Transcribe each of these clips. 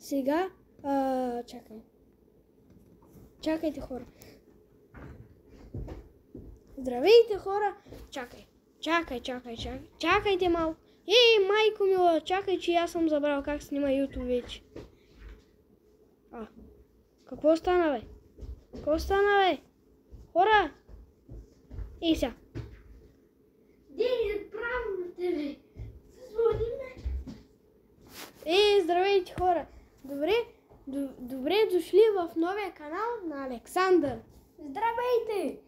Сега, чакайте хора. Здравейте хора! Чакайте малко. Ей, майко мила, чакай, че аз съм забрал как снима YouTube вече. Какво стана, бе? Хора! Ей сега. Дей, правилно тебе. Своди ме. Здравейте хора! Добре дошли в новия канал на Александър. Здравейте!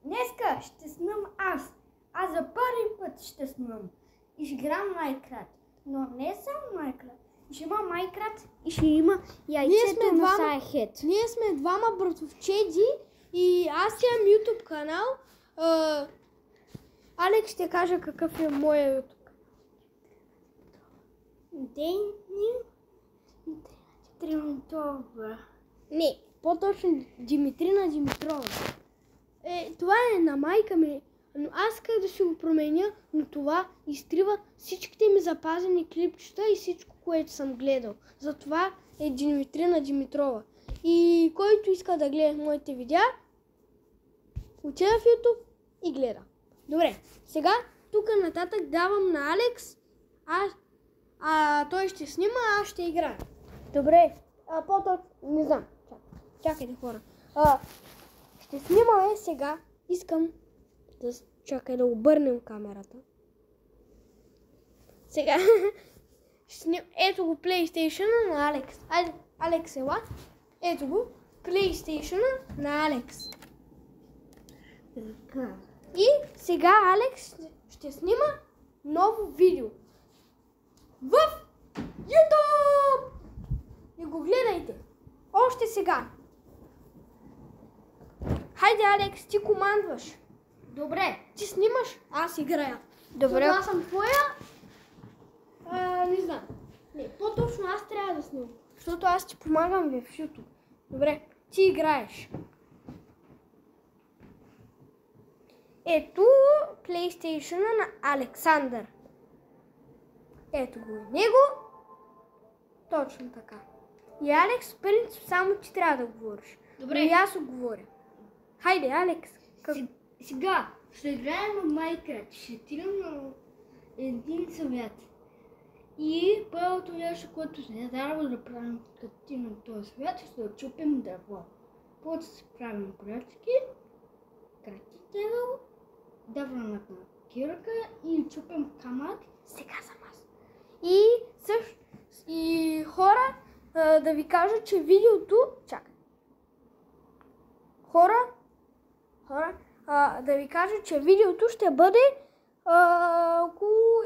Днеска ще снимам аз. Аз за първи път ще снимам. И ще играм Майнкрафт. Но не само Майнкрафт. Ще има Майнкрафт и ще има яйцето на Сайхет. Ние сме двама братовчеди и аз имам YouTube канал. Алекс ще каже какъв е моя YouTube. Димитрова. Не, по-точно Димитрина Димитрова. Това е на майка ми, но аз исках да си го променя, но това изтрива всичките ми запазени клипчета и всичко, което съм гледал. Затова е Димитрина Димитрова. И който иска да гледа моите видеа, отида в YouTube и гледа. Добре, сега тук нататък давам на Алекс, той ще снима, аз ще играя. Добре, по-точно, не знам. Чакайте хора. Ще снимаме сега. Искам да обърнем камерата. Сега. Ето го PlayStation на Алекс. Айде, Алекс ела. Ето го PlayStation на Алекс. И сега Алекс ще снима ново видео в YouTube! И го гледайте. Още сега. Хайде, Алекс, ти командваш. Добре. Ти снимаш, аз играя. Добре. Аз съм твоя. Не знам. Не, по-точно аз трябва да снимам. Защото аз ти помагам в YouTube. Добре, ти играеш. Ето PlayStation на Александър. Ето го и него. Точно така. И Алекс, в принцип, само ти трябва да говориш. Добре. И аз говоря. Хайде, Алекс. Сега ще играем в Майнкрафт. Ще отидем на един съвет. И първото нещо, което ще трябва да правим като отидем на този съвет, ще да чупим дърво. После си правим пръчки, краките, даваме на кирка и чупим камък. Сега съм аз. И хора, да ви кажа, че видеото... Чакай. Хора, да ви кажа, че видеото ще бъде около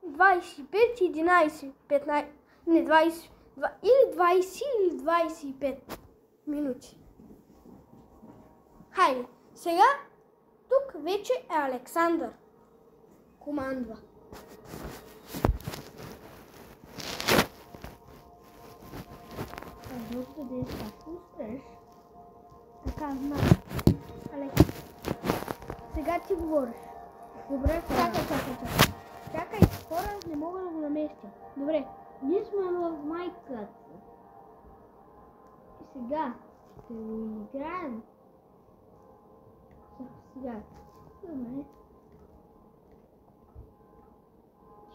25, 11, 15, не 20, или 20 или 25 минути. Хайде, сега тук вече е Александър. Командва. Другото да е как успеш. Така, знам. Алекс, сега ти говориш. Добре, Чакай, хора, не мога да го наместя. Добре. ние сме в Майнкрафт. И сега ще играем. Сега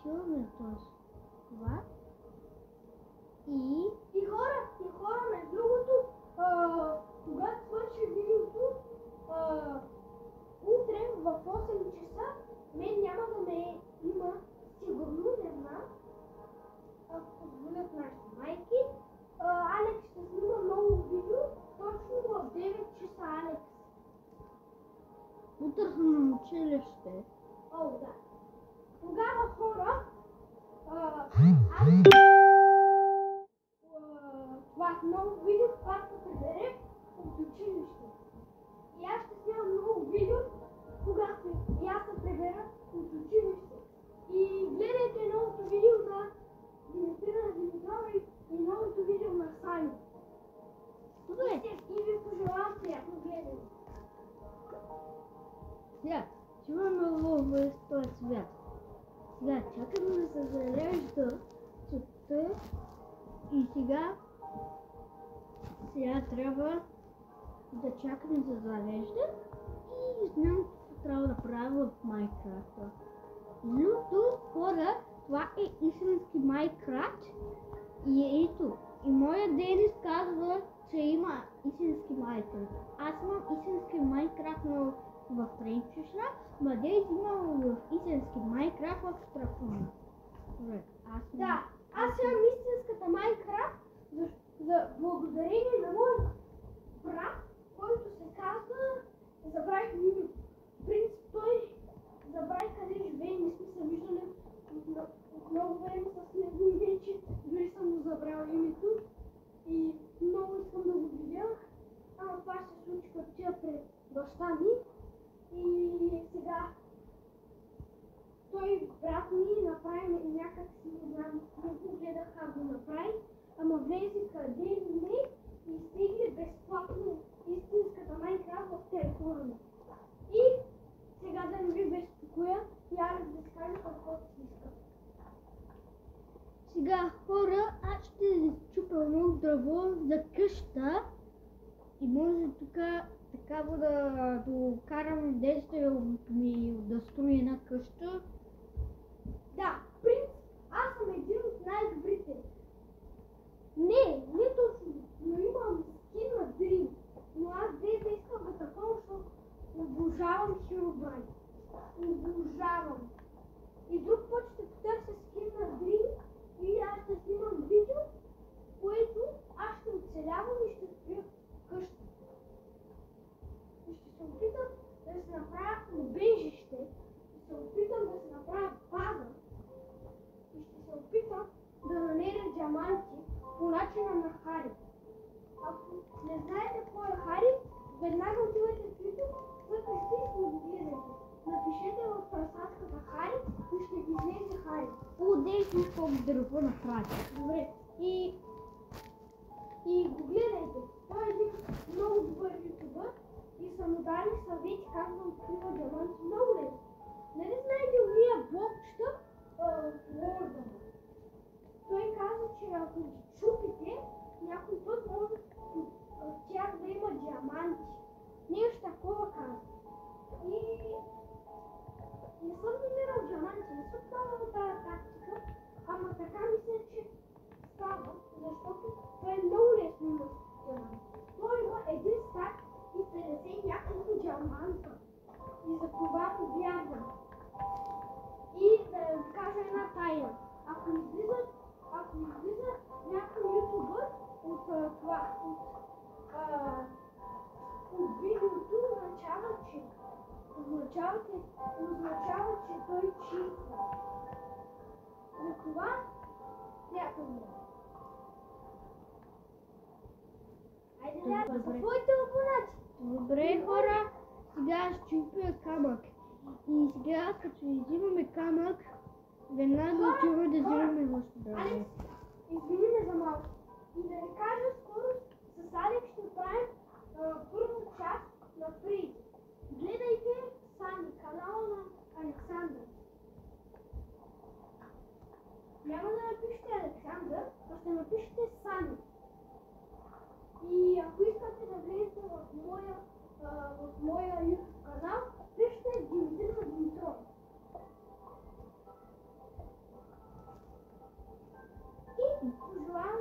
чуваме това. И хора, между другото, когато свърши видеото, утре в 8 часа, мен няма да ме има, сигурно, не знам, ако позволят нашите майки. Алекс ще снима ново видео, точно в 9 часа, Алекс. Утре съм на училище. О, да. Тогава, хора, това ново видео, когато се прибере от училище. И аз ще снимам ново видео, когато и аз се прибера от училище. И гледайте новото видео на Димитрина Димитрова и новото видео на Сани. Добре. И ви пожелавам приятно гледане. Сега, чуваме в този свят. Сега, чакаме да се зарежда чута И сега трябва да чакаме да зарежда и знам какво трябва да правя в Майнкрафта. Но тук хора, това е истински Майнкрафт и ето, и моя Денис казва, че има истински Майнкрафт. Аз имам истински Майнкрафт в Тренчишна, но Денис има в истински Майнкрафт в Страхуна. Да, аз имам истинската Майнкрафт за благодарение на мой брат, който се казва, забравих името. В принцип той забрави къде живее, не сме се виждали от много време с него и вече дори съм му забрал името и много искам да го видя, ама това ще се случи като тия пред баща ми и сега той брат ми направи някак си, не знам, не го гледах как го направи, ама влезе къде не и стигне безплатно истинската Майнкрафт в телефона ми. И сега да не ви безпокоя и Алекс да си каже какво си иска. Сега хора, аз ще чупя много дърво за къща и може тук такава да докарам действието ми да строи една къща. Да, принц, аз съм един от най-добрите. Не точно, но имам скин на Dream. Но аз днес искам да такова, защото обожавам Herobrine. Обожавам. И друг път ще потърся скин на Dream и аз ще снимам видео, което аз ще оцелявам и ще строя къща. И ще се опитам да се направя убежище, ще се опитам да се направя база и ще се опитам да намеря диаманти по начина на Хари. Ако не знаете кой е Хари, веднага отивайте в YouTube, запишете и го гледайте. Напишете в прасадката Хари и ще ви излезе Хари. Удейте колко дърво направи. Добре. И го гледайте. Той е един много добър ютубър и са му дали съвети как да открива диаманти много лесно. Нали знаете уния блокчета в Лорда? Той каза, че ако ги чупите, някой път може в тях да има диаманти. Нещо такова каза. И не съм намирал диаманти, не съм пробвал тази тактика, ама така мисля, че става, защото той е много лесно има диаманти. Той има един стак и 50 няколко диаманта. И за това го вярвам. И да ви кажа една тайна. Ако излиза някой ютубър от видеото, означава, че той чиства. Затова някой му. Айде, за твоите абонати. Добре, хора, сега ще чупя камък. И сега, като взимаме камък, веднага отиваме да взимаме външно дърво. Алекс, извини ме за малко. И да ви кажа, скоро с Алекс ще правим първа част на Фрейд. Гледайте Сани, канала на Александър. Няма да напишете Александър, а ще напишете Сани. И ако искате да влезете в моя YouTube канал, пишете Димитър Димитров. И пожелавам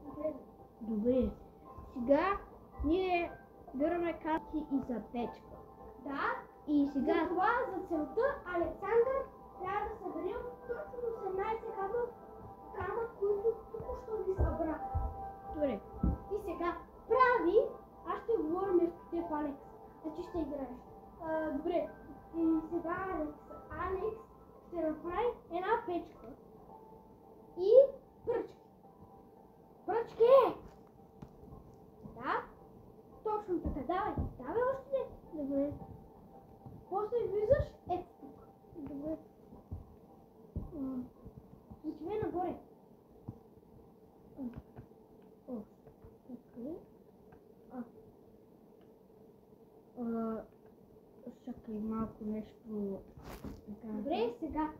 успех. Добре. Сега ние бираме карти и за печка. Да, И сега за това за целта Александър трябва да съберем точно 18 камък, които току-що ви събра. добре. И сега прави, аз ще говоря вместо теб, Алекс, а ти ще играеш. Добре, и сега Алекс ще направи една печка и пръчки. Пръчки! Да, точно така, давай още не. Добре. После влизаш ето тук. Добре. Отивай нагоре. Окей. Чакай малко нещо. Добре, сега